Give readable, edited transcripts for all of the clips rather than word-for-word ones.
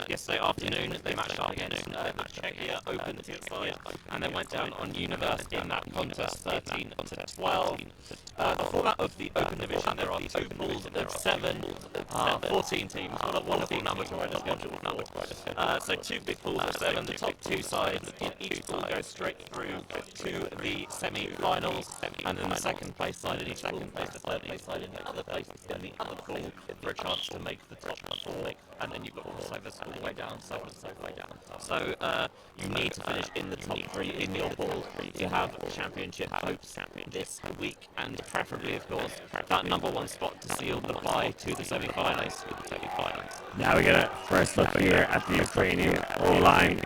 yesterday afternoon. They matched up against the Czechia Open side, and they went down on University in that contest 13-12. The format of the Open division, there are two pools of 7, 14 teams. What a wonderful number to write a schedule for. So two big pools of 7, the top two sides in each pool go straight through to the semi-finals, and then the second place side in each pool, the third place side in the other place in the other pool for a chance to make the top 4, and then you've got crossovers all the way down, so you need to finish in the top 3 in your pool to have championship hopes this week, and preferably, of course, that number 1 spot to seal the bye to the semi-finals. Now we get a first look here at the Ukrainian O-line.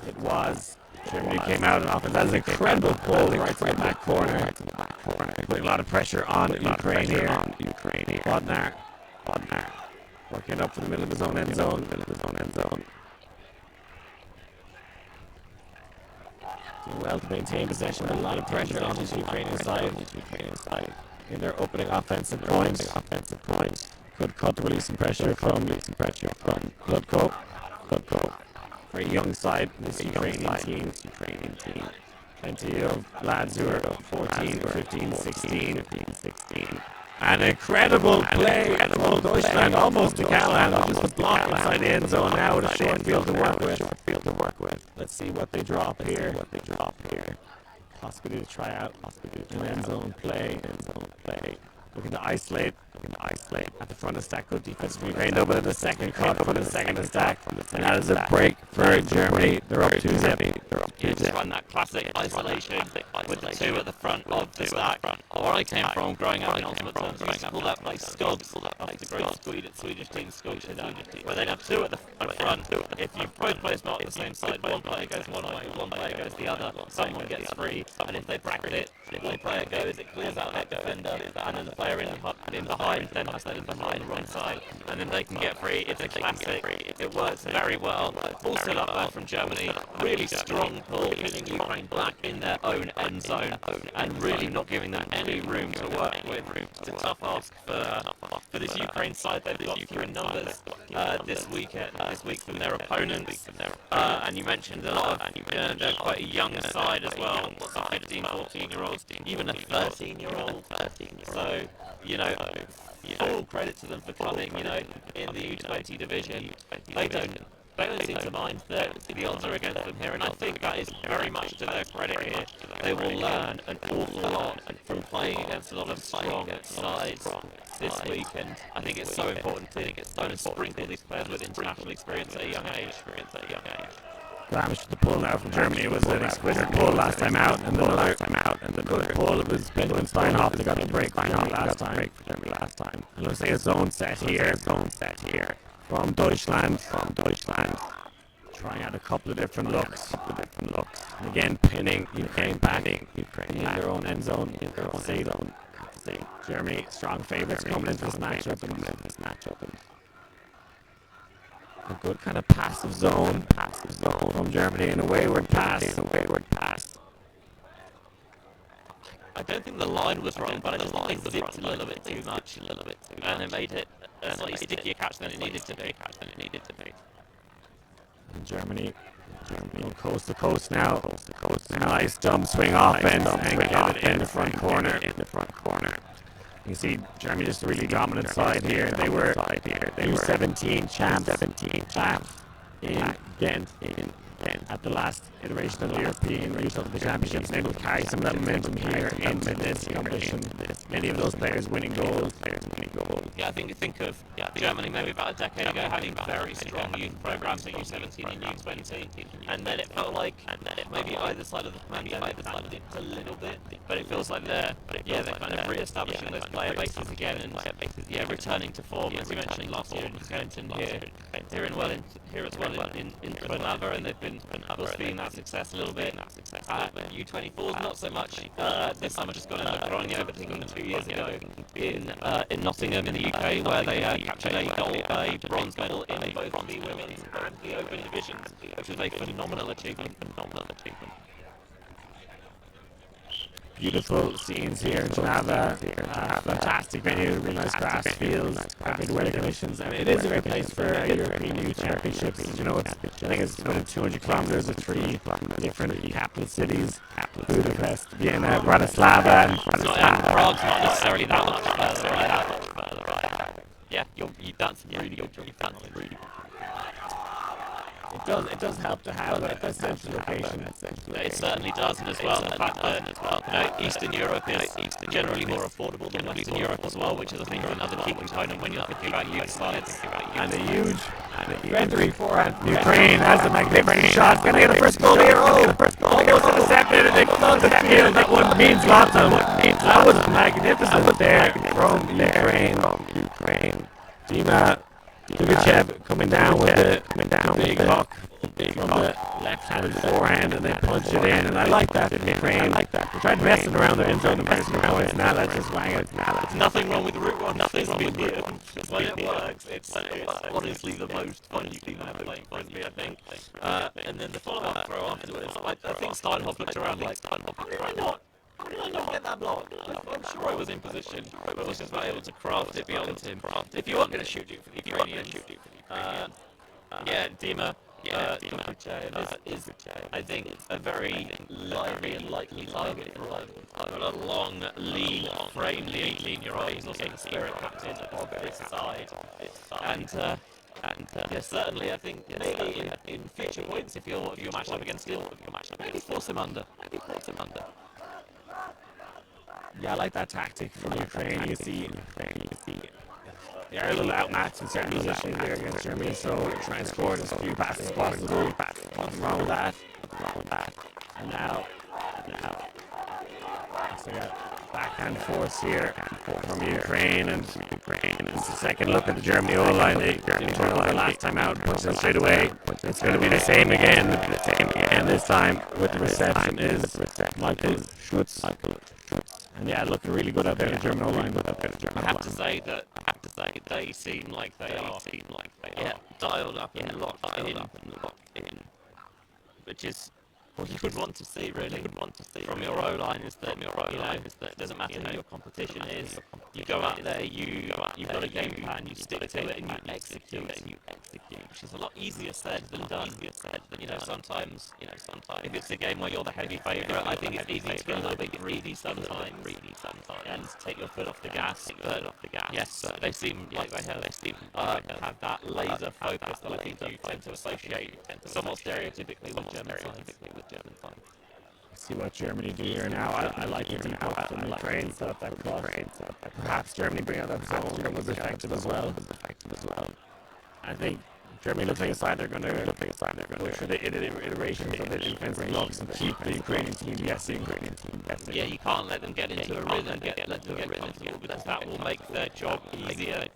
It was Germany came out and offense. That's an incredible pull right to the back corner. Putting a lot of pressure on Ukraine here. Bodnar working up to the middle of his own end zone. Doing well to maintain possession. A lot of pressure on the Ukrainian side in their opening offensive points. Could cut the releasing pressure from Klubko. Very young side, this Ukrainian team. Plenty of lads who are 14, 15, 16. An incredible play from Deutschland, almost to Callahan, just a block inside the end zone now with a short field to work with. Let's see what they drop here. Possibility to try out an end zone play. Looking to isolate at the front of stack. Good defense from Ukraine, though, but in the second cut for the second stack. And that is a break for Germany. They're up 2-0. Just run that classic isolation with the 2 at the front of the stack. Where I came from growing up in Ultimate Team, we used to call that by Skogs, the great Swedish team, Skogs, where they'd have 2 at the front. If you both players mark the same side, one player goes one way, one player goes the other, someone gets free, and if they bracket it, one player goes, it clears out that defender, and then the player in behind then has that in behind the wrong side, and then they can get free. It's a classic. It works very well. Ball set up there from Germany. Really strong pull, hitting Ukraine back in their own end zone, and really not giving them any room to work with. It's a tough ask for this Ukraine side. They've got fewer numbers this week from their opponents. And you mentioned a lot of, they're quite a young side as well. 15, 14-year-olds, even a 13-year-old. So, full credit to them for coming, in the U20 division. They don't seem to mind that the odds are against them here, and I think that is very much to their credit here. They will learn an awful lot from playing against a lot of strong sides this week, and I think it's so important to sprinkle these players with international experience at a young age. Flamish the pull now from Germany. It was an exquisite pull last time out, and the good pull of his Benjamin Steinhoff. They got the break last time. It looks like a zone set here from Deutschland. Trying out a couple of different looks. And again, pinning Ukraine back in their own end zone. Germany, strong favourites coming into this matchup. A good kind of passive zone from Germany, and a wayward pass. I don't think the line was wrong, but I just think they zipped a little bit too much, and it made it a slightly stickier catch than it needed to be. And Germany coast to coast now. Nice dumb swing offense and get it in the front corner. You see Germany just a really dominant side here. They were U17 champs in Ghent at the last iteration of the European Regional Championships, and able to carry some of that momentum here into this competition. Many of those players winning gold. Yeah, I think of Germany maybe about a decade ago having very strong youth programs at U17 and U20, and then it felt like maybe either side of the dipped a little bit, but it feels like they're kind of re-establishing those player bases again, and returning to form, as you mentioned last year in Kempton, here as well in Trnava, and they've been seeing that success a little bit. U24s not so much. This summer just got in Groningen, but thinking 2 years ago in Nottingham in the UK, where they captured a bronze medal in both the women's and the open divisions, which was a phenomenal achievement. Beautiful scenes here in Trnava. Fantastic venue, really nice grass fields, good weather conditions. I mean, it is a great place for European Youth Championships. You know, I think it's about 200 kilometers of 3 different capital cities: Budapest, Vienna, Bratislava, and Prague's not necessarily that much further, right? Yeah, you've done some really good job. You've done some really good. It does help to have a central location. It certainly does, and as well the fact that Eastern Europe is generally more affordable than Western Europe as well, which is I think another key component when you're thinking about youth sides. And a huge entry forehand. Ukraine has a magnificent shot. Gonna get the first goal here. Almost intercepted, and they close the field. That one means lots of. That was magnificent there from Ukraine. Dima Dugachev coming down with the big hook from the left-handed forehand, and they punch it in, and I like that in Ukraine. They tried messing around their inside and messing around with it. Now let's just wang it. There's nothing wrong with route one. Nothing wrong with route one. When it works, it's honestly the most fun you've been ever playing frisbee, I think. And then the follow-up throw afterwards. I think Steinhoff looked around like, how did I not get that block? I'm sure I was in position. I was just not able to craft it beyond him. If you aren't going to shoot you for the Ukrainians, Dima is I think, a very likely target for a long, lean frame, lean your eye. He's also the spirit captain of this side. And certainly, I think maybe in future points, if you're matched up against him, maybe force him under. Yeah, I like that tactic from Ukraine. You see, they're a little outmatched in certain positions there against Germany, so try and score as few passes as possible. Nothing wrong with that. And now, so we got backhand force here from Ukraine, and it's the second look at the Germany O line. They didn't turn over last time out, pushed them straight away. It's going to be the same again. This time with the reception is Michael Schutz. And yeah, looking really good up there in the German O-line. I have to say they seem like they are dialed up and locked in, which is what you would want to see, really. From your O-line is that it doesn't matter who your competition is. You go out there, you've got a game plan, you stick to it, and you execute, which is a lot easier said than done. Sometimes if it's a game where you're the heavy favourite, I think it's easy to get a little bit greedy sometimes, and take your foot off the gas. But yes, they seem like they have that laser focus that I think you tend to associate somewhat stereotypically with German sides. See what Germany do here now. I like it now. I like Ukraine set up that cross. Perhaps Germany bring out that zone was effective as well. I think Germany looks like a side they're going to push for the iterations of the defensive blocks and keep the Ukrainian team guessing. Yeah, you can't let them get into a rhythm, let them get comfortable, because that will make their job easier.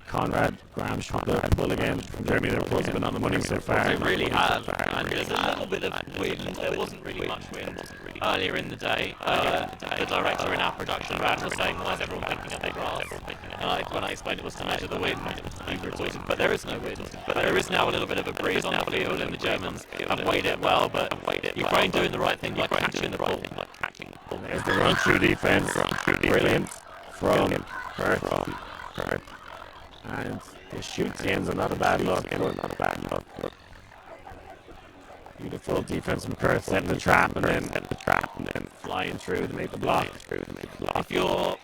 Conrad Graham shot the pull again from Germany. Their pull's been on the money so far. They really have, and there's a little bit of wind. There wasn't really much wind earlier in the day. The director in our production van was saying, why is everyone picking up their grass? And when I explained it was to measure the wind, he retorted, but there is no wind. But there is now a little bit of a breeze on the field, and the Germans have weighed it well, but Ukraine doing the right thing by catching the ball. There's the run-through defense. Brilliant from Perth. And the shoot ends are not a bad look. Beautiful defense from Perth, setting the trap and then flying through to make the block. If you're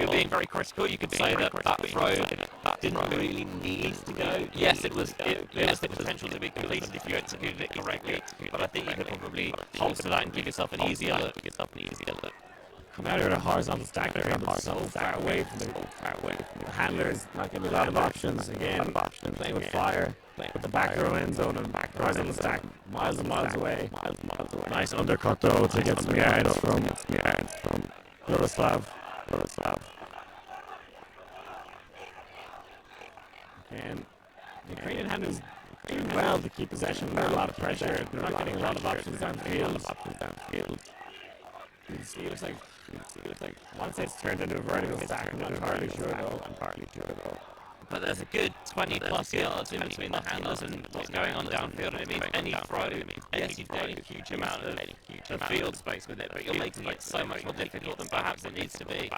being very critical, you could say that throw didn't really need to go. Yes, it was the potential to be completed if you executed it correctly, but I think you could probably hold to that and give yourself an easier look. Come out here at a horizontal stack there, so far away from the handlers, not giving a lot of options. Again, playing with fire, with the back row end zone and horizontal stack miles and miles away. Nice undercut though to get some yards from Yaroslav. And the Ukrainian handlers doing well to keep possession under a lot of pressure. They're not getting a lot of options downfield. You see, it looks like once it's turned into a vertical stack, I'm partly sure though. but there's a good 20 plus yards in between the handles and what's going on downfield, and it means any throw, yes, you gain a huge amount of field space with it, but you're making it so much more difficult than perhaps it needs to be.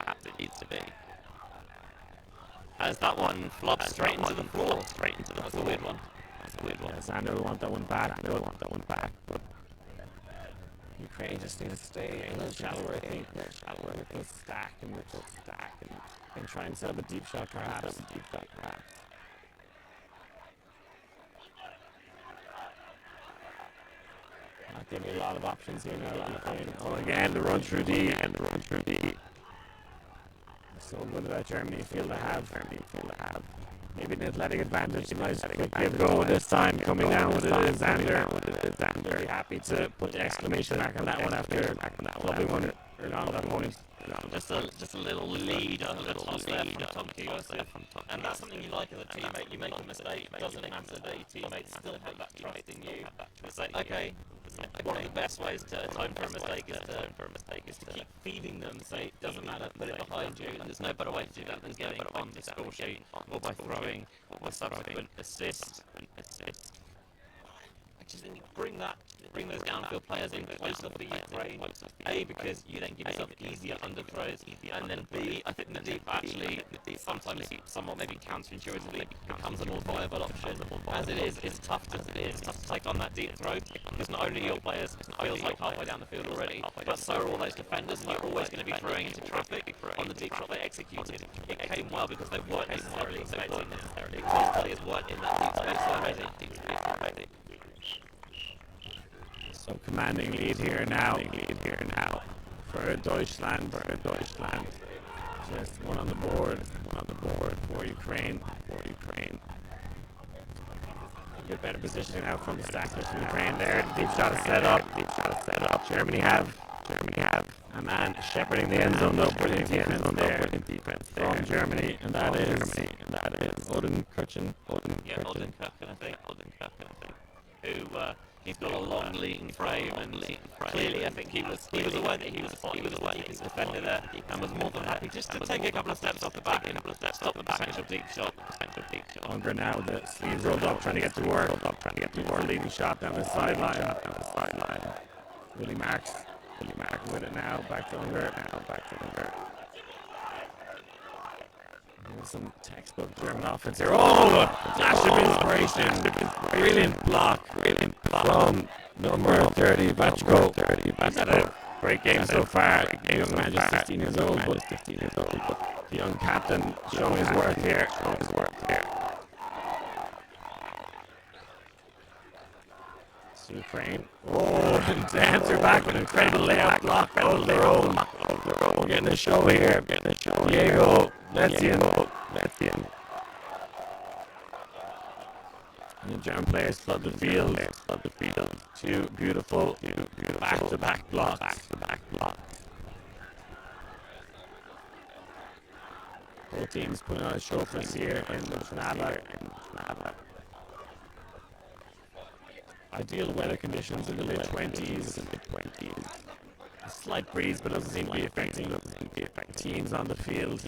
As that one flops straight into the floor. That's a weird one. Yeah, Sander will want that one back. But Ukraine just need to stay a little shallower, I think. With the stack and try and set up a deep shot perhaps. Not giving a lot of options here now. Oh, again, the run through D. So good at that Germany field to have. Maybe an athletic advantage. Nice quick give go this time. Coming down with it is Xander. Very happy to put the exclamation mark on that one after clubbing one around that point. Just a little lead, a little toss there from Tom Kiyosif. And that's something you like as a teammate. You make a mistake, it doesn't matter. The teammates still have that trust in you. It's like, okay, one of the best ways to atone for a mistake is to keep feeding them. Say, it doesn't matter, put it behind you. And there's no better way to do that than getting on the score sheet or by throwing or subsequent assist. Just bring those downfield players in closer for Ukraine. A, because you then give yourself easier underthrows, and then B, I think the deep actually sometimes somewhat maybe counterintuitively becomes a more viable option. As it is, it's tough to take on that deep throw because not only your players feels like halfway down the field already, but so are all those defenders, and you're always going to be throwing into traffic on the deep shot they executed. It came well because they weren't necessarily expecting it. Because players weren't in that deep space already. So commanding lead here now for Deutschland. Just one on the board for Ukraine. A bit better positioning out from the stack from Ukraine there. Deep shot is set up. Germany have a man shepherding the end zone though. Brilliant defense there from Germany, and that is Odin Kirchen. Yeah, Odin Kirchen, I think. Who he's got a long lean frame, and clearly I think he was aware that he was the deepest defender there, and was more than happy just to take a couple of steps off the back and stop the potential deep shot. Unger now with the sleeves rolled up, trying to get to work. Leading shot down the sideline. Willie Marks with it now. Back to Unger. Some textbook German offense here. Oh, flash of inspiration. Brilliant block from number 30, Vachko. Had a great game so far. Young man, just 15 years old, but the young captain showing his worth here. Ukraine. Oh, and to answer back with an incredible layout block. Getting a show here. Diego, let's in. And the German players flood the field. Two beautiful back-to-back blocks. Both teams putting on a show for us here in Trnava. Ideal weather conditions in the mid-20s. A slight breeze, but doesn't seem to be affecting teams on the field.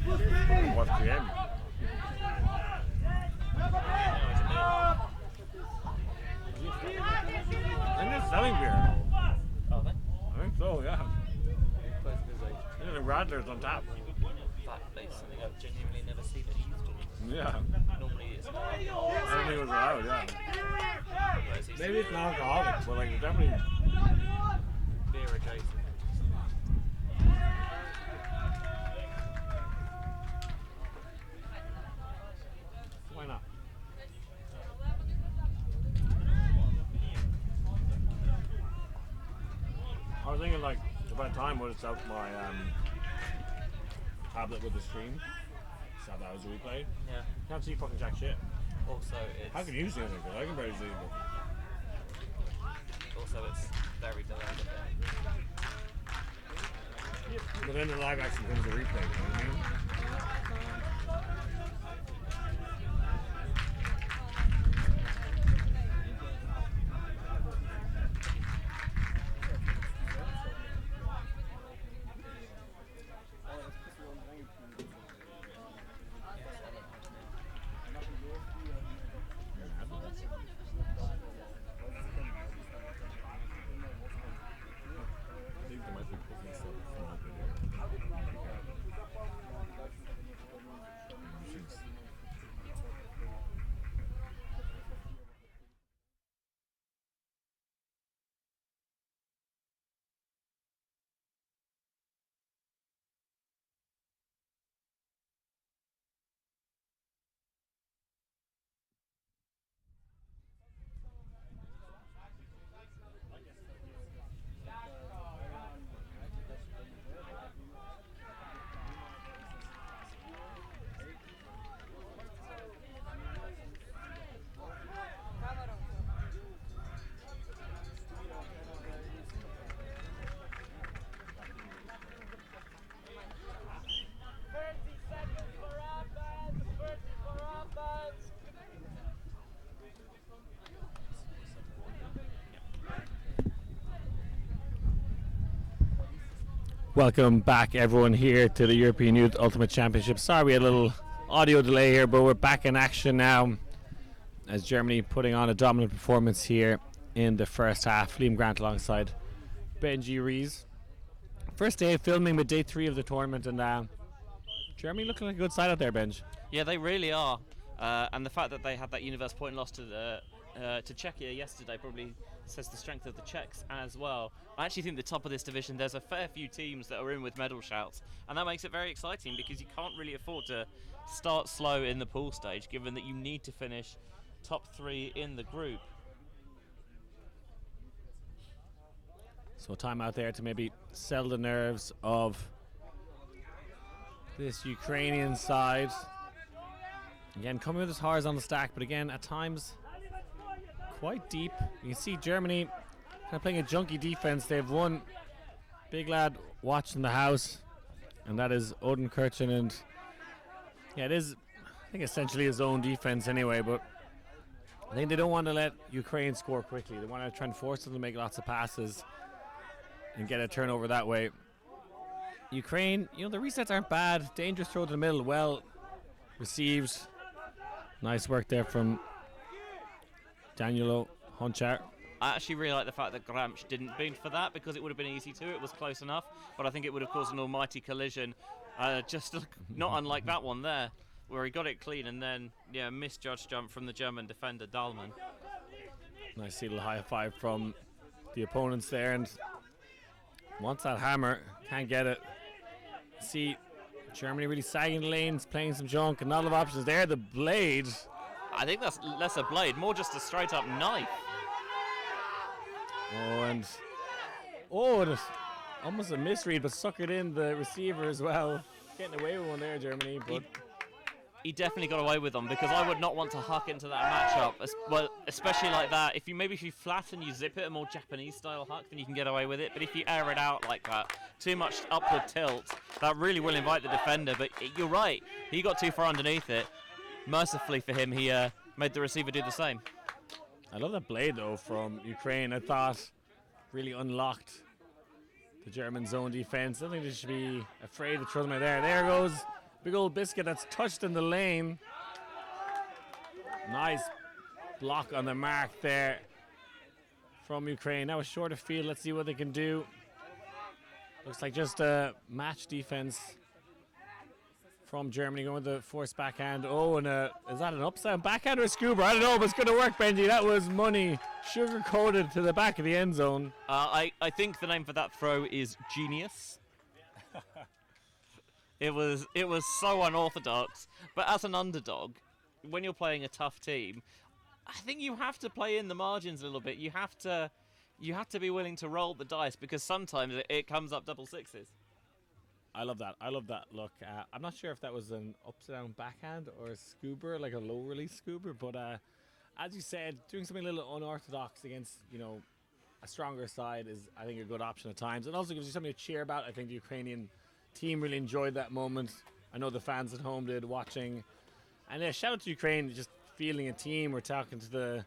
What's the game? Isn't it selling beer? Are they? I think so, yeah. Both of his age. Yeah, the Radlers on tap. Fact, it's something I've genuinely never seen at Euston. Yeah. Normally it's not. I don't think it was allowed, yeah. Whereas he's Maybe it's an alcoholic, but like it's definitely. beer adjacent. Why not? I was thinking like if I had time would have set up my tablet with the stream. So that was replay. Yeah. Can't see fucking jack shit. Also, it's How can you see anything? Because I can barely see it. it's very delayed a bit. But then the live action comes to replay, you know what I mean? Welcome back, everyone, here to the European Youth Ultimate Championship. Sorry we had a little audio delay here, but we're back in action now as Germany putting on a dominant performance here in the first half. Liam Grant alongside Benji Rees. First day of filming with day 3 of the tournament, and Germany looking like a good side out there, Benj. Yeah, they really are. And the fact that they had that universe point loss to Czechia yesterday probably says the strength of the Czechs as well. I actually think the top of this division, there's a fair few teams that are in with medal shouts, and that makes it very exciting because you can't really afford to start slow in the pool stage, given that you need to finish top 3 in the group. So time out there to maybe settle the nerves of this Ukrainian side. Again, coming with this horizontal stack, but again, at times quite deep. You can see Germany kind of playing a junky defense. They've one big lad watching the house, and that is Odin Kirchen. And yeah, it is, I think, essentially his own defense anyway, but I think they don't want to let Ukraine score quickly. They want to try and force them to make lots of passes and get a turnover that way. Ukraine, you know, the resets aren't bad. Dangerous throw to the middle, well received. Nice work there from Danielo Honchar. I actually really like the fact that Gramsch didn't bid for that, because it would have been easy to. It was close enough, but I think it would have caused an almighty collision, just not unlike that one there, where he got it clean and then misjudged jump from the German defender Dahlmann. Nice little high five from the opponents there, and wants that hammer, can't get it. See Germany really sagging the lanes, playing some junk, and not a lot of options there. The blade, I think that's less a blade, more just a straight up knife. it's almost a misread, but suckered in the receiver as well. Getting away with one there, Germany. But He definitely got away with them, because I would not want to huck into that matchup, especially like that. If you flatten, you zip it, a more Japanese style huck, then you can get away with it. But if you air it out like that, too much upward tilt, that really will invite the defender. But you're right, he got too far underneath it. Mercifully for him, he made the receiver do the same. I love that blade though from Ukraine. I thought really unlocked the German zone defense. I don't think they should be afraid to throw them out there. There goes Big old biscuit that's touched in the lane. Nice block on the mark there from Ukraine. Now a shorter field. Let's see what they can do. Looks like just a match defense from Germany going with the forced backhand. Oh, and is that an upside backhand or a scuba? I don't know, but it's going to work, Benji. That was money. Sugar-coated to the back of the end zone. I think the name for that throw is genius. It was so unorthodox, but as an underdog, when you're playing a tough team, I think you have to play in the margins a little bit. You have to be willing to roll the dice, because sometimes it comes up double sixes. I love that. Look, I'm not sure if that was an upside down backhand or a scuba, like a low release scuba, but as you said, doing something a little unorthodox against, a stronger side is, I think, a good option at times. It also gives you something to cheer about. I think the Ukrainian team really enjoyed that moment. I know the fans at home did, watching. And shout out to Ukraine, just feeling a team. We're talking to the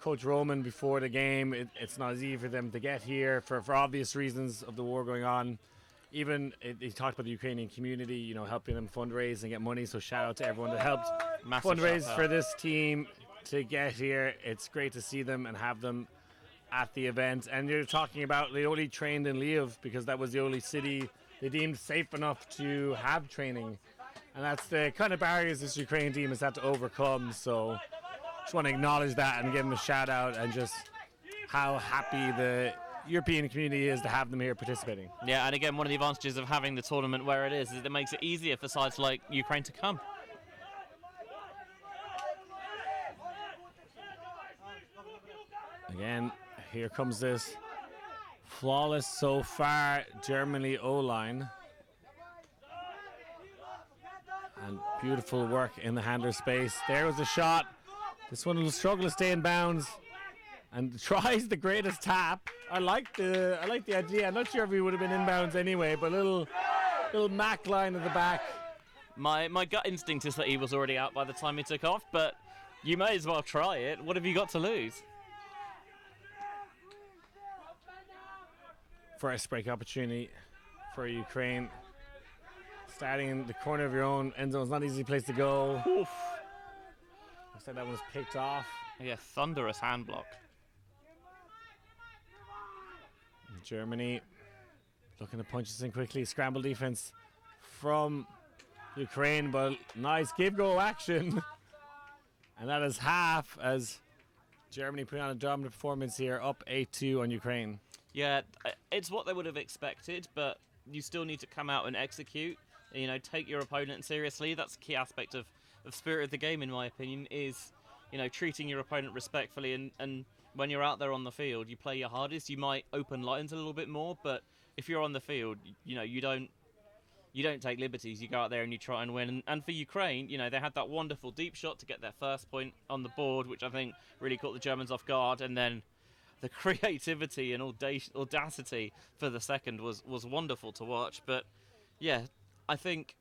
Coach Roman before the game. It's not as easy for them to get here for obvious reasons of the war going on. Even he talked about the Ukrainian community, helping them fundraise and get money. So shout out to everyone that helped fundraise for this team to get here. It's great to see them and have them at the event. And you're talking about they only trained in Lviv because that was the only city they deemed safe enough to have training. And that's the kind of barriers this Ukraine team has had to overcome. So just want to acknowledge that and give them a shout out, and just how happy the European community is to have them here participating. Yeah, and again, one of the advantages of having the tournament where it is it makes it easier for sides like Ukraine to come. Again, here comes this flawless so far Germany O-line. And beautiful work in the handler space. There was a shot. This one will struggle to stay in bounds and tries the greatest tap. I like the idea. I'm not sure if he would have been inbounds anyway, but little Mac line at the back. My gut instinct is that he was already out by the time he took off, but you may as well try it. What have you got to lose? First break opportunity for Ukraine. Starting in the corner of your own end zone is not an easy place to go. Oof. Looks like that one was picked off. Yeah, thunderous hand block. Germany looking to punch this in quickly. Scramble defense from Ukraine, but nice give-go action. And that is half, as Germany putting on a dominant performance here, up 8-2 on Ukraine. Yeah, it's what they would have expected, but you still need to come out and execute. Take your opponent seriously. That's a key aspect of spirit of the game, in my opinion, is, treating your opponent respectfully. And when you're out there on the field, you play your hardest. You might open lines a little bit more, but if you're on the field, you don't take liberties. You go out there and you try and win. And for Ukraine, they had that wonderful deep shot to get their first point on the board, which I think really caught the Germans off guard. And then the creativity and audacity for the second was wonderful to watch. But yeah, I think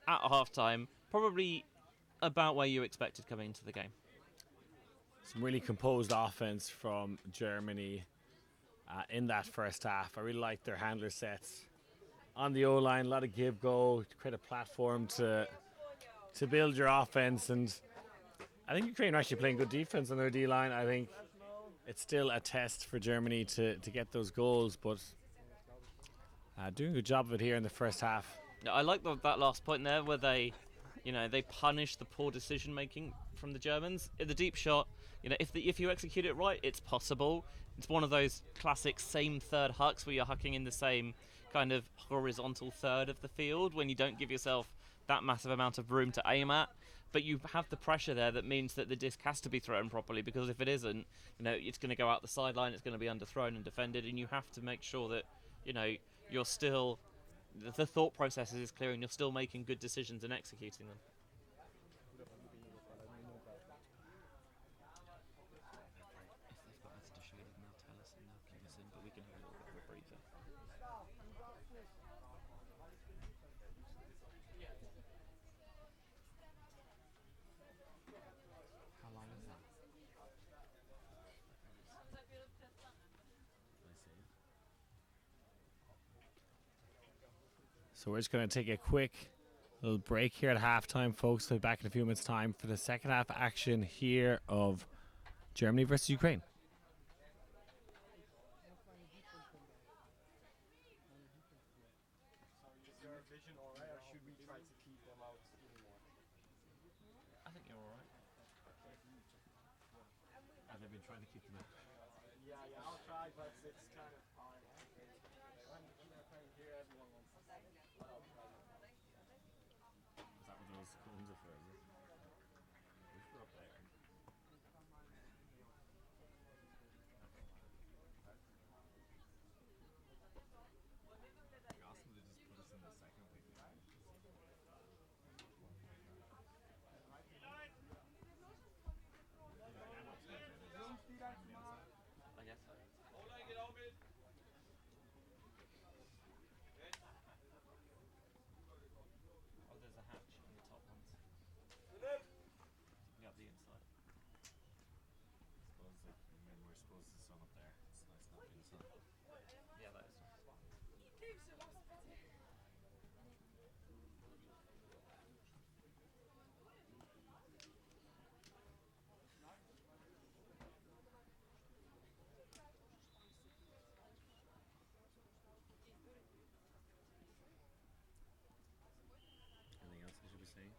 at halftime, probably about where you expected coming into the game. Some really composed offense from Germany in that first half. I really liked their handler sets on the O-line. A lot of give-go to create a platform to build your offense. And I think Ukraine are actually playing good defense on their D-line. I think it's still a test for Germany to get those goals, but doing a good job of it here in the first half. I like that last point there, where they punish the poor decision making from the Germans. In the deep shot, if you execute it right, it's possible. It's one of those classic same third hucks where you're hucking in the same kind of horizontal third of the field when you don't give yourself that massive amount of room to aim at. But you have the pressure there that means that the disc has to be thrown properly, because if it isn't, it's going to go out the sideline, it's going to be underthrown and defended, and you have to make sure that, you're still, the thought process is clear and you're still making good decisions and executing them. If they've got ads to show them, they'll tell us and they'll keep us in, but we can have a little bit of a breather. How long is that? So we're just going to take a quick little break here at halftime, folks. We'll be back in a few minutes' time for the second half action here of Germany versus Ukraine. Is your vision alright, or should we try to keep them out even more? I think you're alright. Have they been trying to keep them out? Yeah, I'll try, but it's kind of hard. When you're playing here, everyone wants to play. But I'll try. Is that what those cones are for, is it? Wish we're up there. It'd be awesome to just put us in the second week. I guess so. Oh, there's a hatch in the top ones. You got the inside. Suppose like when we're supposed to sun up there, it's nice not being sun. Yeah, that is. Anything else we should be saying?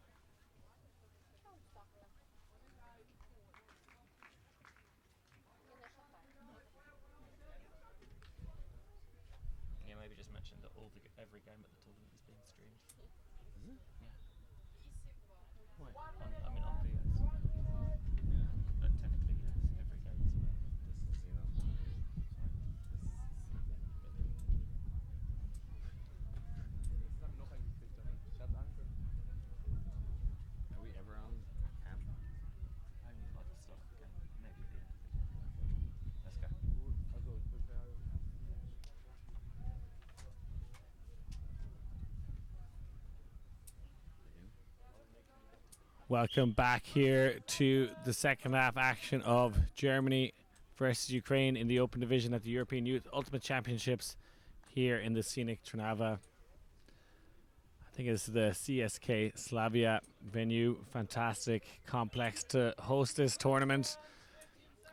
Yeah, maybe just mention that every game at the tournament is being streamed. Is it? Yeah. Why? On VS. Yeah. Technically, yes. Every game is. This is, you know. This is. Are we ever on camp? I only like to start the game. Maybe at the end of the game. Let's go. Welcome back here to the second half action of Germany versus Ukraine in the Open Division at the European Youth Ultimate Championships here in the scenic Trnava. I think it's the CSK Slavia venue. Fantastic complex to host this tournament.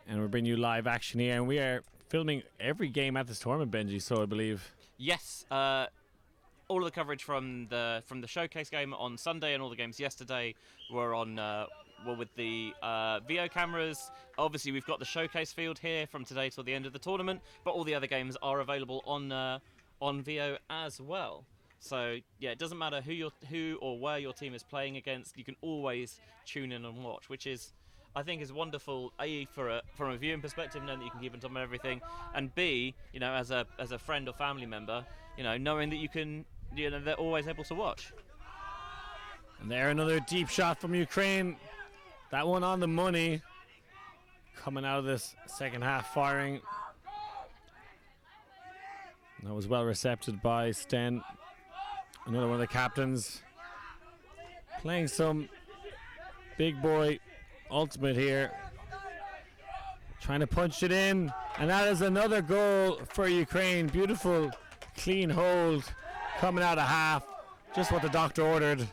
And we're bringing you live action here. And we are filming every game at this tournament, Benji, so I believe. Yes. All of the coverage from the showcase game on Sunday and all the games yesterday were on were with the VO cameras. Obviously, we've got the showcase field here from today till the end of the tournament, but all the other games are available on VO as well. So yeah, it doesn't matter who or where your team is playing against. You can always tune in and watch, which is, I think, is wonderful. A, from a viewing perspective, knowing that you can keep on top of everything, and B, as a friend or family member, knowing that you can. They're always able to watch. And there, another deep shot from Ukraine. That one on the money. Coming out of this second half firing. That was well recepted by Sten. Another one of the captains. Playing some big boy ultimate here. Trying to punch it in. And that is another goal for Ukraine. Beautiful, clean hold. Coming out of half, just what the doctor ordered.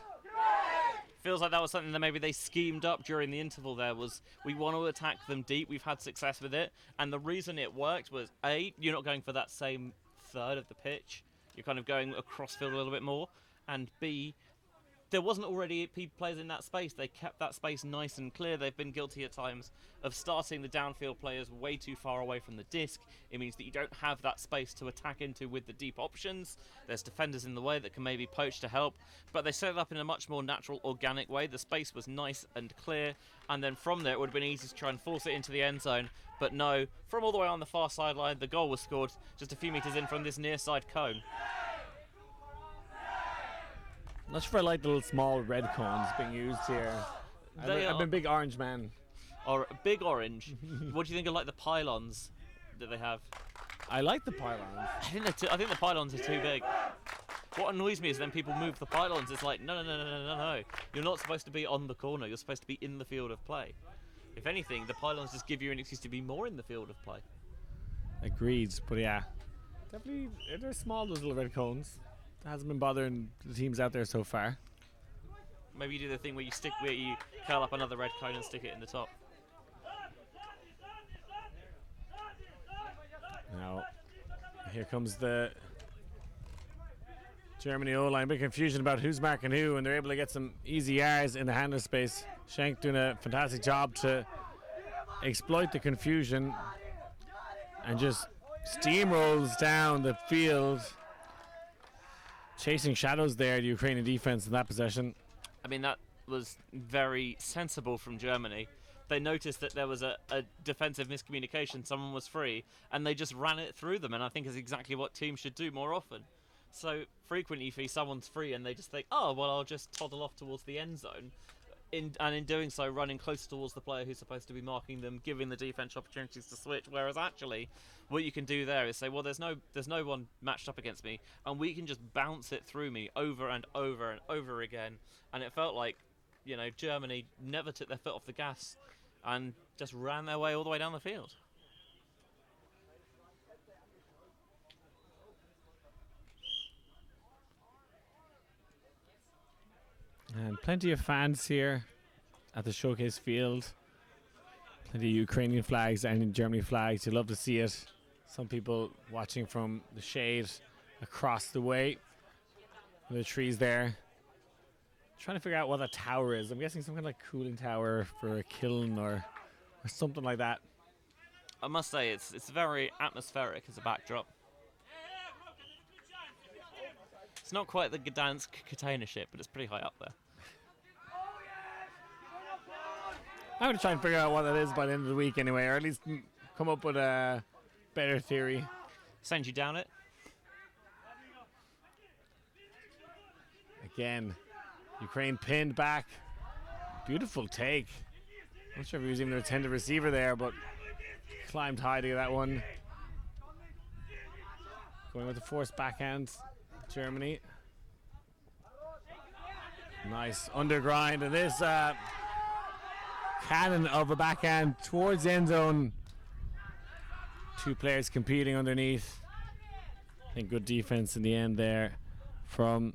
Feels like that was something that maybe they schemed up during the interval there, was we want to attack them deep. We've had success with it. And the reason it worked was, A, you're not going for that same third of the pitch. You're kind of going across field a little bit more. And B, there wasn't already players in that space. They kept that space nice and clear. They've been guilty at times of starting the downfield players way too far away from the disc. It means that you don't have that space to attack into with the deep options. There's defenders in the way that can maybe poach to help, but they set it up in a much more natural, organic way. The space was nice and clear, and then from there it would have been easy to try and force it into the end zone, but no, from all the way on the far sideline, the goal was scored just a few metres in from this near side cone. Not sure if I like the little small red cones being used here. I've been a big orange man. Or big orange. What do you think of the pylons that they have? I like the pylons. I think the pylons are too big. What annoys me is then people move the pylons. It's like, no. You're not supposed to be on the corner. You're supposed to be in the field of play. If anything, the pylons just give you an excuse to be more in the field of play. Agreed, but yeah. Definitely, they're small, those little red cones. It hasn't been bothering the teams out there so far. Maybe you do the thing where you curl up another red cone and stick it in the top. Now, here comes the Germany O-line. Big confusion about who's marking who, and they're able to get some easy yards in the handler space. Schenk doing a fantastic job to exploit the confusion and just steamrolls down the field, chasing shadows there, the Ukrainian defense in that possession. I mean, that was very sensible from Germany. They noticed that there was a defensive miscommunication, someone was free, and they just ran it through them, and I think is exactly what teams should do more often. So frequently you see someone's free and they just think, oh, well, I'll just toddle off towards the end zone. And in doing so, running closer towards the player who's supposed to be marking them, giving the defense opportunities to switch. Whereas actually, what you can do there is say, well, there's no one matched up against me, and we can just bounce it through me over and over and over again. And it felt like, Germany never took their foot off the gas and just ran their way all the way down the field. And plenty of fans here at the showcase field. Plenty of Ukrainian flags and Germany flags. You love to see it. Some people watching from the shade across the way. The trees there. Trying to figure out what that tower is. I'm guessing some kind of like cooling tower for a kiln or something like that. I must say, it's very atmospheric as a backdrop. It's not quite the Gdansk container ship, but it's pretty high up there. I'm going to try and figure out what that is by the end of the week anyway, or at least come up with a better theory. Send you down it. Again, Ukraine pinned back. Beautiful take. I'm not sure if he was even their intended receiver there, but climbed high to get that one. Going with the forced backhand. Germany. Nice undergrind, and this cannon of a backhand towards the end zone. Two players competing underneath. I think good defense in the end there from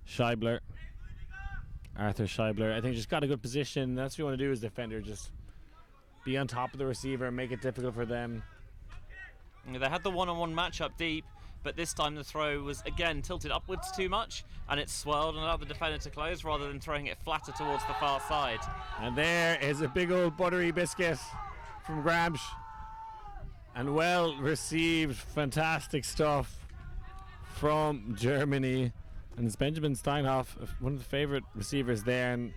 Scheibler. Arthur Scheibler. I think just got a good position. That's what you want to do as defender, just be on top of the receiver and make it difficult for them. They had the one-on-one matchup deep, but this time the throw was again tilted upwards too much, and it swirled and allowed the defender to close rather than throwing it flatter towards the far side. And there is a big old buttery biscuit from Gramsch, and well received, fantastic stuff from Germany. And it's Benjamin Steinhoff, one of the favourite receivers there, and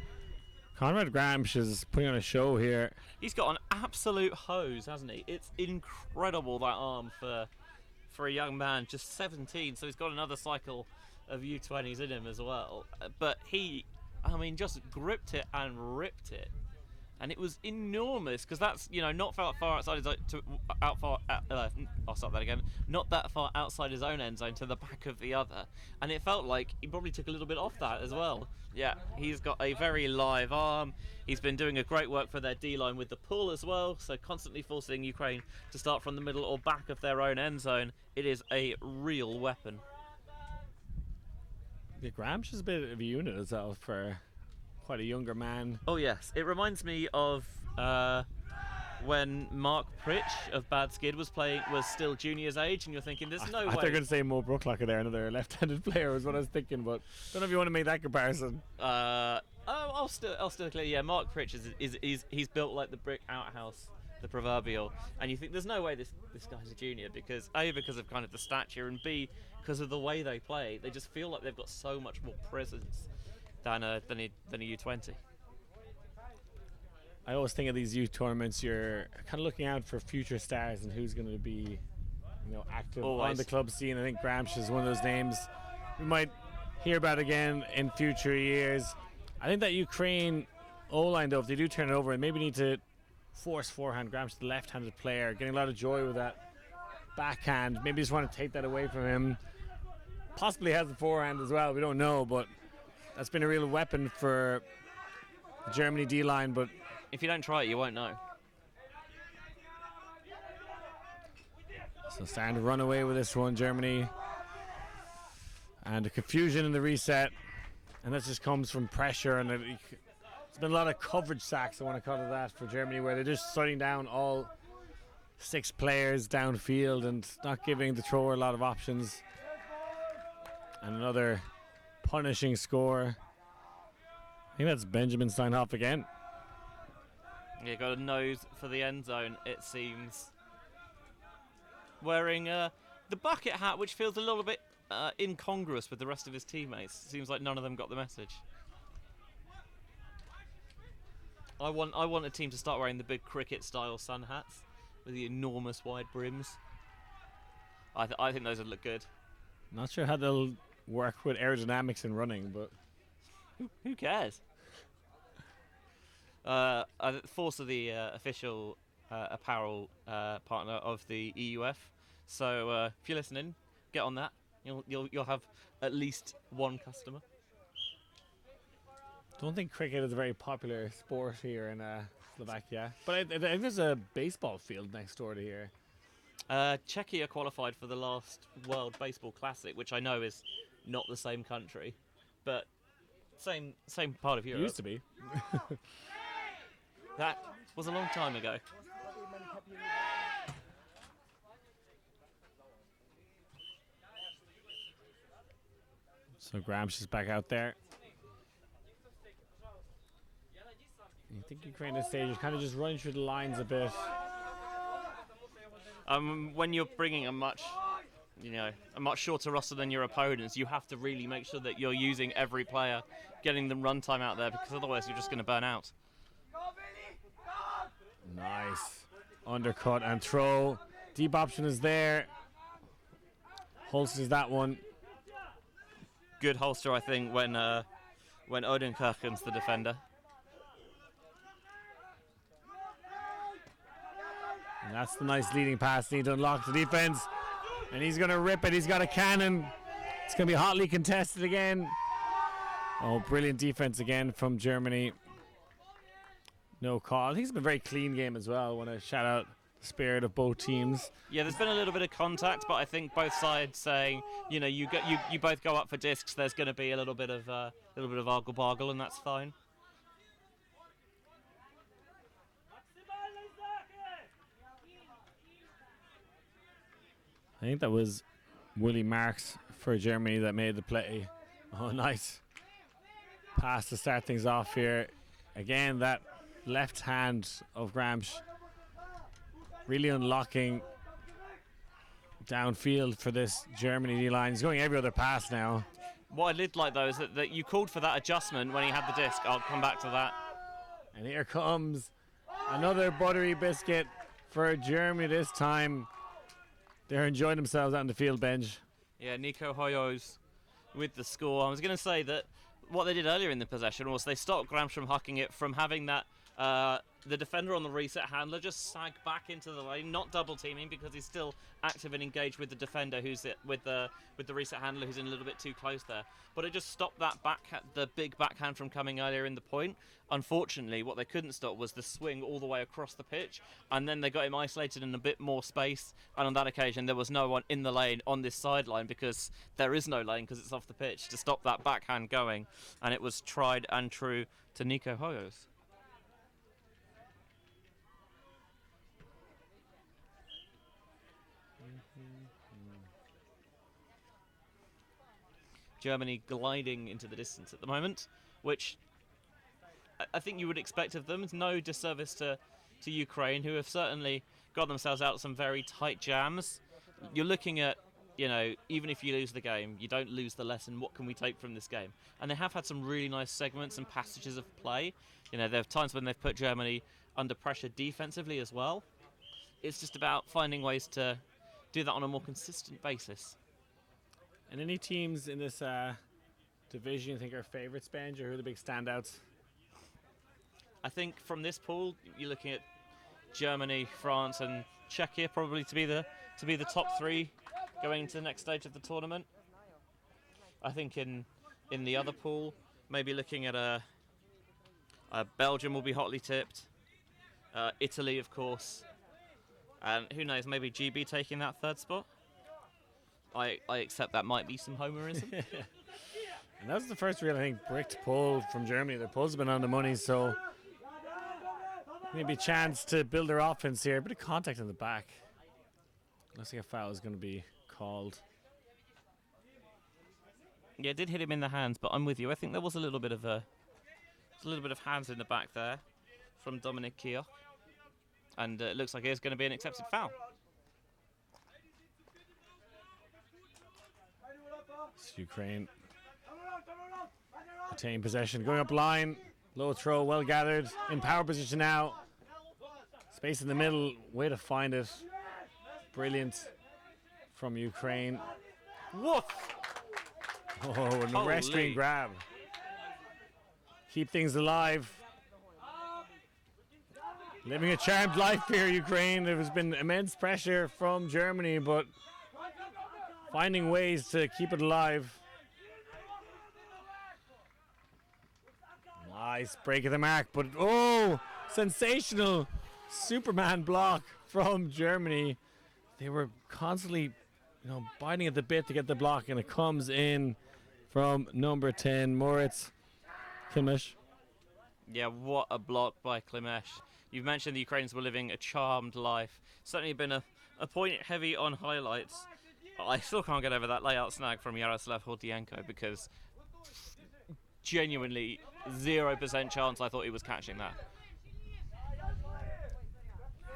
Konrad Gramsch is putting on a show here. He's got an absolute hose, hasn't he? It's incredible, that arm for a young man, just 17, so he's got another cycle of U20s in him as well. But he, just gripped it and ripped it. And it was enormous, because that's, not far outside his I'll start that again. Not that far outside his own end zone to the back of the other. And it felt like he probably took a little bit off that as well. Yeah, he's got a very live arm. He's been doing a great work for their D-line with the pull as well, so constantly forcing Ukraine to start from the middle or back of their own end zone. It is a real weapon. Yeah, Gramsch is a bit of a unit as well for quite a younger man. Oh yes, it reminds me of when Mark Pritch of Bad Skid was still junior's age, and you're thinking, there's no way. I thought you were going to say Mo Brooklocker there, another left-handed player was what I was thinking, but don't know if you want to make that comparison. I'll still clear. Yeah, Mark Pritch he's built like the brick outhouse, the proverbial, and you think there's no way this guy's a junior, because A, because of kind of the stature, and B, because of the way they play. They just feel like they've got so much more presence than a U20. I always think of these youth tournaments, you're kind of looking out for future stars and who's going to be, active on the club scene. I think Gramsch is one of those names we might hear about again in future years. I think that Ukraine O-line, though, if they do turn it over, and maybe need to force forehand Gramsch, the left-handed player, getting a lot of joy with that backhand. Maybe just want to take that away from him. Possibly has the forehand as well, we don't know, but that's been a real weapon for the Germany D-line, but if you don't try it, you won't know. So starting to run away with this one, Germany. And a confusion in the reset. And that just comes from pressure, and it's been a lot of coverage sacks, I want to call it that, for Germany, where they're just shutting down all 6 players downfield and not giving the thrower a lot of options. And another punishing score. I think that's Benjamin Steinhoff again. Yeah, got a nose for the end zone, it seems. Wearing the bucket hat, which feels a little bit incongruous with the rest of his teammates. Seems like none of them got the message. I want a team to start wearing the big cricket-style sun hats with the enormous wide brims. I think those would look good. Not sure how they'll work with aerodynamics in running, but who cares? Force are the official apparel partner of the EUF. So if you're listening, get on that. You'll have at least one customer. Don't think cricket is a very popular sport here in Slovakia. But I think there's a baseball field next door to here. Czechia qualified for the last World Baseball Classic, which I know is not the same country, but same part of Europe. It used to be. That was a long time ago. So Gramsci's back out there. I think Ukraine is stage is kind of just running through the lines a bit. When you're bringing a much shorter roster than your opponents, you have to really make sure that you're using every player, getting them runtime out there, because otherwise you're just going to burn out. Nice. Undercut and throw. Deep option is there. Holsters that one. Good holster, I think, when Odenkirchen's the defender. And that's the nice leading pass. Need to unlock the defense. And he's going to rip it. He's got a cannon. It's going to be hotly contested again. Oh, brilliant defense again from Germany. No call. I think it's been a very clean game as well. I want to shout out the spirit of both teams. Yeah, there's been a little bit of contact, but I think both sides saying, you both go up for discs. There's going to be a little bit of argle-bargle, and that's fine. I think that was Willie Marks for Germany that made the play. Oh, nice pass to start things off here. Again, that left hand of Gramsci really unlocking downfield for this Germany D-line. He's going every other pass now. What I did like, though, is that you called for that adjustment when he had the disc. I'll come back to that. And here comes another buttery biscuit for Germany this time. They're enjoying themselves out on the field bench. Yeah, Nico Hoyos with the score. I was going to say that what they did earlier in the possession was they stopped Gramsci from hucking it, from having that the defender on the reset handler just sag back into the lane, not double teaming because he's still active and engaged with the defender who's with the reset handler who's in a little bit too close there. But it just stopped the big backhand from coming earlier in the point. Unfortunately, what they couldn't stop was the swing all the way across the pitch, and then they got him isolated in a bit more space. And on that occasion, there was no one in the lane on this sideline because there is no lane because it's off the pitch to stop that backhand going. And it was tried and true to Nico Hoyos. Germany gliding into the distance at the moment, which I think you would expect of them. It's no disservice to Ukraine, who have certainly got themselves out some very tight jams. You're looking at, even if you lose the game, you don't lose the lesson. What can we take from this game? And they have had some really nice segments and passages of play. There are times when they've put Germany under pressure defensively as well. It's just about finding ways to do that on a more consistent basis. And any teams in this division you think are favourites, Benj, or who are the big standouts? I think from this pool, you're looking at Germany, France, and Czechia probably to be the top three going into the next stage of the tournament. I think in the other pool, maybe looking at Belgium will be hotly tipped, Italy, of course, and who knows, maybe GB taking that third spot. I accept that might be some homerism. And that was the first real, I think, bricked pull from Germany. Their pulls have been on the money, so maybe a chance to build their offense here. A bit of contact in the back. Looks like a foul is going to be called. Yeah, it did hit him in the hands, but I'm with you. I think there was a little bit of hands in the back there from Dominic Keogh, and it looks like it is going to be an accepted foul. It's Ukraine retaining possession, going up line, low throw, well gathered, in power position now. Space in the middle, way to find it. Brilliant from Ukraine. What? Oh, an arresting grab. Keep things alive. Living a charmed life here, Ukraine. There has been immense pressure from Germany, but finding ways to keep it alive. Nice break of the mark, but oh, sensational Superman block from Germany. They were constantly, biting at the bit to get the block, and it comes in from number 10, Moritz Kimmich. Yeah, what a block by Klimesh. You've mentioned the Ukrainians were living a charmed life. Certainly been a point heavy on highlights. I still can't get over that layout snag from Yaroslav Hordienko, because genuinely 0% chance I thought he was catching that.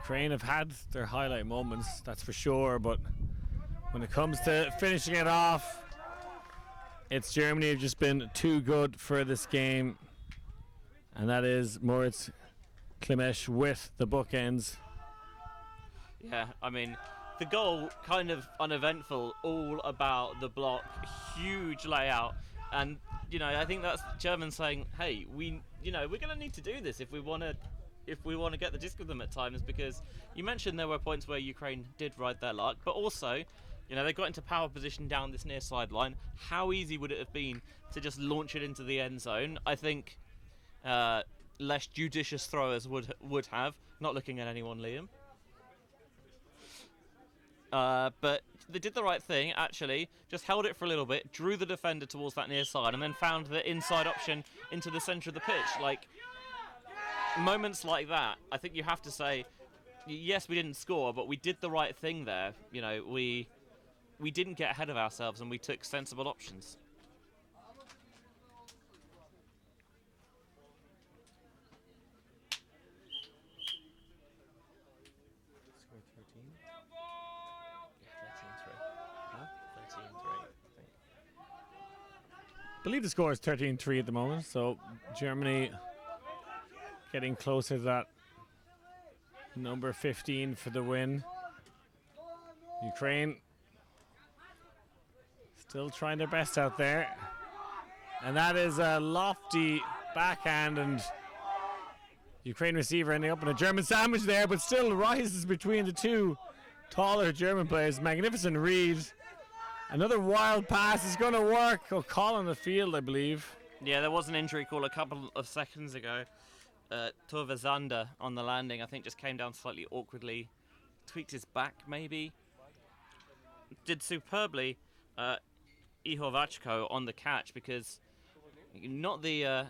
Ukraine have had their highlight moments, that's for sure, but when it comes to finishing it off, it's Germany have just been too good for this game. And that is Moritz Klimesh with the bookends. Yeah, I mean, the goal kind of uneventful, all about the block, huge layout, and I think that's Germans saying, hey, we're going to need to do this if we want to get the disc with them at times, because you mentioned there were points where Ukraine did ride their luck, but also they got into power position down this near sideline. How easy would it have been to just launch it into the end zone? I think less judicious throwers would have. Not looking at anyone, Liam. But they did the right thing, actually. Just held it for a little bit, drew the defender towards that near side, and then found the inside option into the centre of the pitch. Like, moments like that, I think you have to say, yes, we didn't score, but we did the right thing there. We didn't get ahead of ourselves, and we took sensible options. Score 13? Yeah, 13-3. Huh? 13-3, I think. I believe the score is 13-3 at the moment, so Germany getting closer to that number 15 for the win. Ukraine still trying their best out there. And that is a lofty backhand, and Ukraine receiver ending up in a German sandwich there, but still rises between the two taller German players. Magnificent read. Another wild pass is going to work. Oh, call on the field, I believe. Yeah, there was an injury call a couple of seconds ago. Tove Zander on the landing, I think, just came down slightly awkwardly. Tweaked his back, maybe. Did superbly. Ihor Vachko on the catch, because not the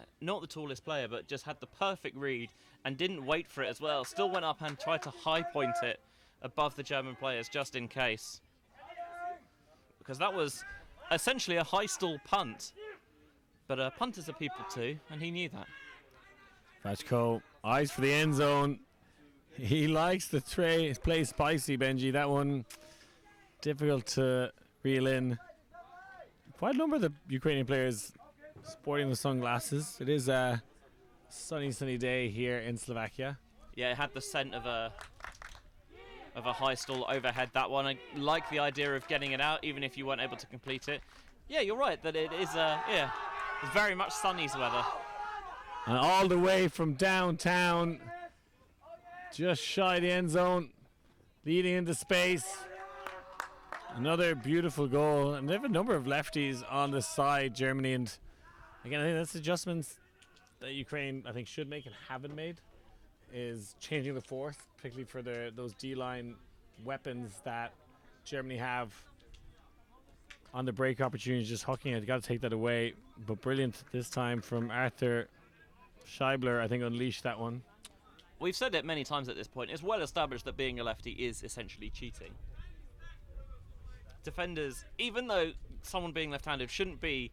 tallest player, but just had the perfect read and didn't wait for it as well. Still went up and tried to high point it above the German players just in case, because that was essentially a high stall punt. But punters are people too, and he knew that. Vachko, eyes for the end zone. He likes the play spicy, Benji. That one difficult to reel in. Quite a number of the Ukrainian players sporting the sunglasses. It is a sunny day here in Slovakia. Yeah, it had the scent of a high stall overhead, that one. I like the idea of getting it out, even if you weren't able to complete it. Yeah, you're right, that it is, it's very much Sonny's weather. And all the way from downtown, just shy of the end zone, leading into space. Another beautiful goal, and they have a number of lefties on the side, Germany, and again, I think that's adjustments that Ukraine, I think, should make and haven't made, is changing the force, particularly for those D-line weapons that Germany have. on the break opportunity, just hooking it. Got to take that away. But brilliant this time from Arthur Scheibler. I think unleashed that one. We've said it many times at this point. It's well established that being a lefty is essentially cheating. Defenders, even though someone being left-handed shouldn't be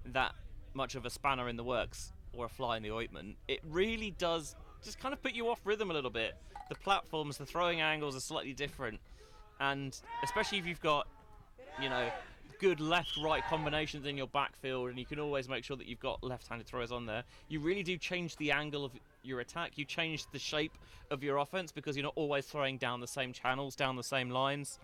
that much of a spanner in the works or a fly in the ointment, it really does just kind of put you off rhythm a little bit. The platforms, the throwing angles are slightly different, and especially if you've got, good left-right combinations in your backfield, and you can always make sure that you've got left-handed throwers on there, you really do change the angle of your attack. You change the shape of your offense because you're not always throwing down the same channels, down the same lines.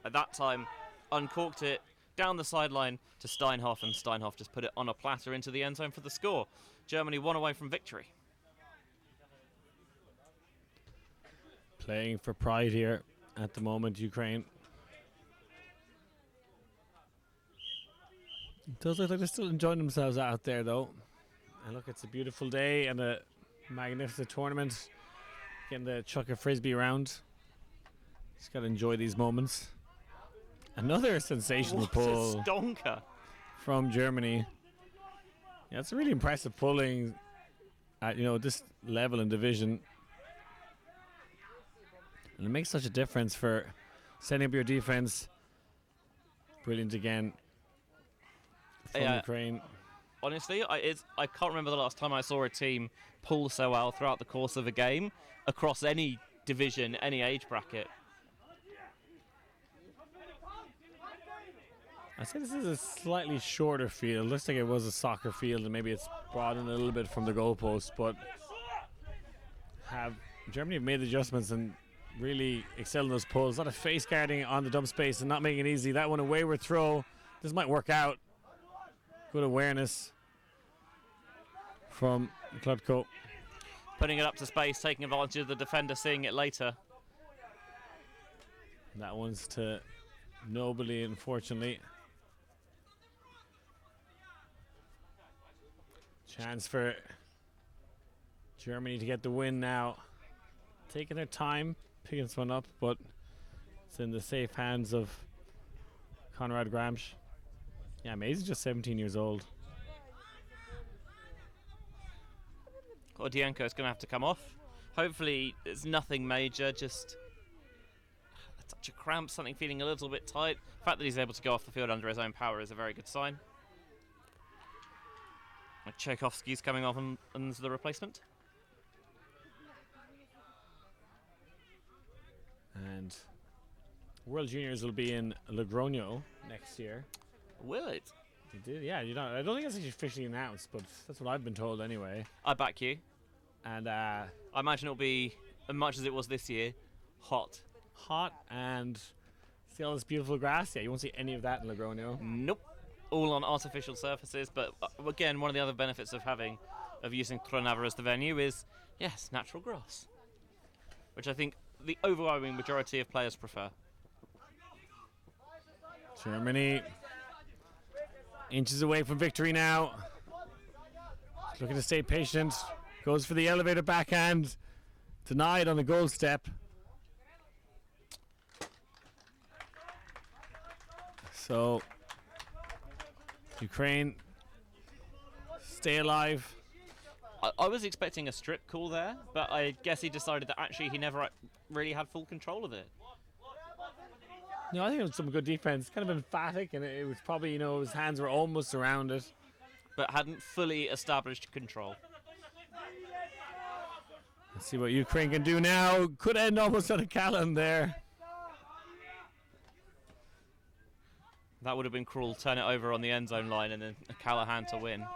At that time, uncorked it down the sideline to Steinhoff, and Steinhoff just put it on a platter into the end zone for the score. Germany 1 away from victory. Playing for pride here at the moment, Ukraine. It does look like they're still enjoying themselves out there, though. And look, it's a beautiful day and a magnificent tournament. Getting to chuck a frisbee around. Just got to enjoy these moments. Another sensational pull Stonker from Germany. Yeah, it's a really impressive pulling at this level in division. And it makes such a difference for setting up your defense. Brilliant again from Ukraine. Honestly, I can't remember the last time I saw a team pull so well throughout the course of a game across any division, any age bracket. I'd say this is a slightly shorter field. Looks like it was a soccer field, and maybe it's broadened a little bit from the goalpost. But Germany have made adjustments and really excelled in those pulls. A lot of face guarding on the dump space and not making it easy. That one a wayward throw. This might work out. Good awareness from Klutko. Putting it up to space, taking advantage of the defender seeing it later. That one's to Nobly, unfortunately. Chance for Germany to get the win now. Taking their time, picking this one up, but it's in the safe hands of Konrad Gramsch. Yeah, Mays is just 17 years old. Gordienko is going to have to come off. Hopefully it's nothing major, just a touch of cramp, something feeling a little bit tight. The fact that he's able to go off the field under his own power is a very good sign. Tchaikovsky's coming off and the replacement. And World Juniors will be in Logroño next year. Will it? They did, yeah. I don't think it's actually officially announced, but that's what I've been told anyway. I back you. And I imagine it'll be, as much as it was this year, hot and see all this beautiful grass. Yeah, you won't see any of that in Logroño. Nope. All on artificial surfaces, but again, one of the other benefits of using Trnava as the venue is, yes, natural grass, which I think the overwhelming majority of players prefer. Germany inches away from victory now. Looking to stay patient. Goes for the elevator backhand. Denied on the goal step. So Ukraine stay alive. I was expecting a strip call there, but I guess he decided that actually he never really had full control of it. No, I think it was some good defense. Kind of emphatic, and it was probably, his hands were almost around it. But hadn't fully established control. Let's see what Ukraine can do now. Could end almost on a Callan there. That would have been cruel. Turn it over on the end zone line and then a Callahan to win.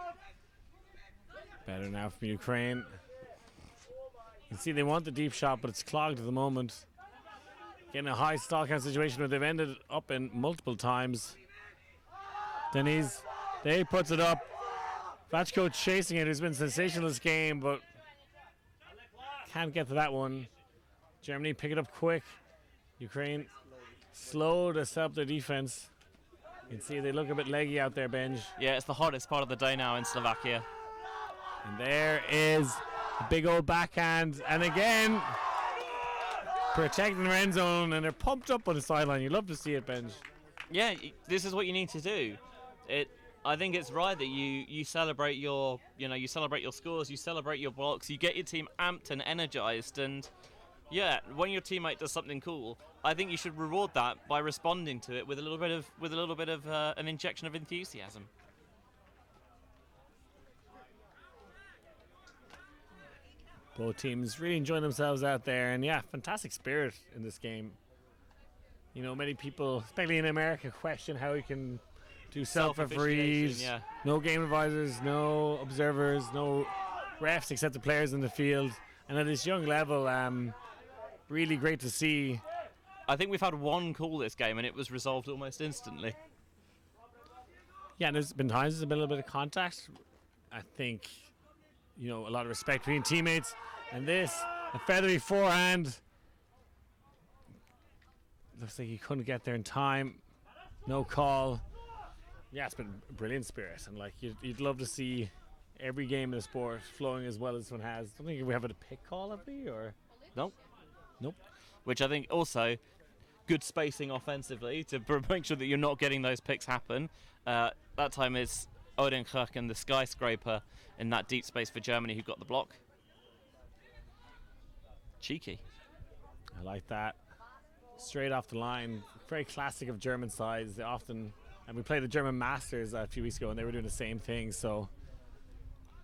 Better now from Ukraine. You can see they want the deep shot, but it's clogged at the moment. Getting a high stall-count situation where they've ended up in multiple times. Deniz, they puts it up. Vachko chasing it, who's been sensational this game, but can't get to that one. Germany pick it up quick. Ukraine slow to set up their defense. You can see they look a bit leggy out there, Benj. Yeah, it's the hottest part of the day now in Slovakia. And there is a big old backhand. And again, protecting their end zone, and they're pumped up on the sideline. You love to see it, Benj. Yeah, this is what you need to do. I think it's right that you celebrate your you celebrate your scores, you celebrate your blocks, you get your team amped and energized, and yeah, when your teammate does something cool, I think you should reward that by responding to it with a little bit of an injection of enthusiasm. Both teams really enjoying themselves out there, and yeah, fantastic spirit in this game. You know, many people, especially in America, question how we can do self-referees, yeah. no game advisors, no observers, no refs except the players in the field. And at this young level, really great to see. I think we've had one call this game, and it was resolved almost instantly. Yeah, and there's been times there's been a little bit of contact. I think, you know, a lot of respect between teammates. And this, a feathery forehand. Looks like he couldn't get there in time. No call. Yeah, it's been a brilliant spirit. And like you'd love to see every game in the sport flowing as well as this one has. I don't think we have a pick call, have we? Or Nope. nope. Which I think also good spacing offensively to make sure that you're not getting those picks happen. That time is Odenkirk and the skyscraper in that deep space for Germany who got the block. Cheeky. I like that. Straight off the line. Very classic of German sides. They often, and we played the German Masters a few weeks ago and they were doing the same thing. So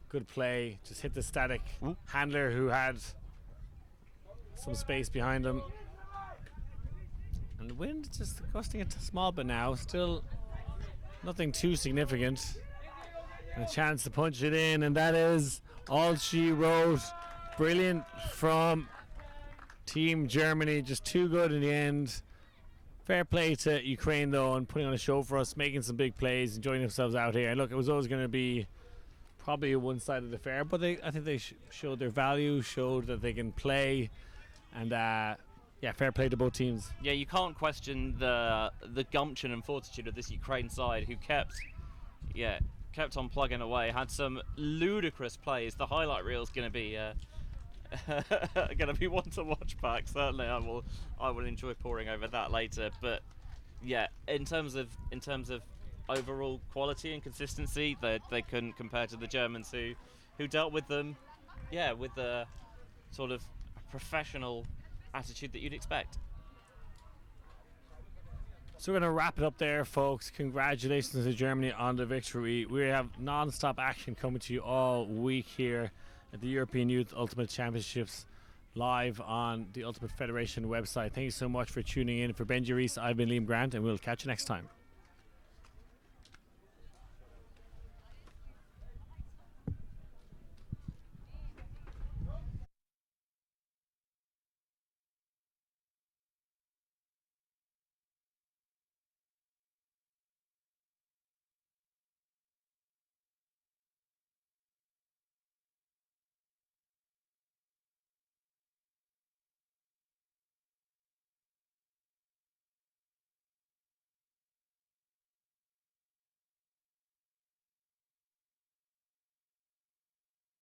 good play. Just hit the static handler who had some space behind him. And the wind just gusting a small bit now. Still nothing too significant. And a chance to punch it in, and that is all she wrote. Brilliant from Team Germany. Just too good in the end. Fair play to Ukraine though, and putting on a show for us, making some big plays, enjoying themselves out here. And look, it was always going to be probably a one-sided affair, but I think they showed their value, showed that they can play, and yeah, fair play to both teams. Yeah, you can't question the gumption and fortitude of this Ukraine side who kept on plugging away, had some ludicrous plays. The highlight reel is going to be one to watch back. Certainly I will enjoy poring over that later, but yeah, in terms of overall quality and consistency, they couldn't compare to the Germans who dealt with them with the sort of professional attitude that you'd expect. So we're going to wrap it up there, folks. Congratulations to Germany on the victory. We have non-stop action coming to you all week here at the European Youth Ultimate Championships live on the Ultimate Federation website. Thank you so much for tuning in. For Benji Reese, I've been Liam Grant, and we'll catch you next time.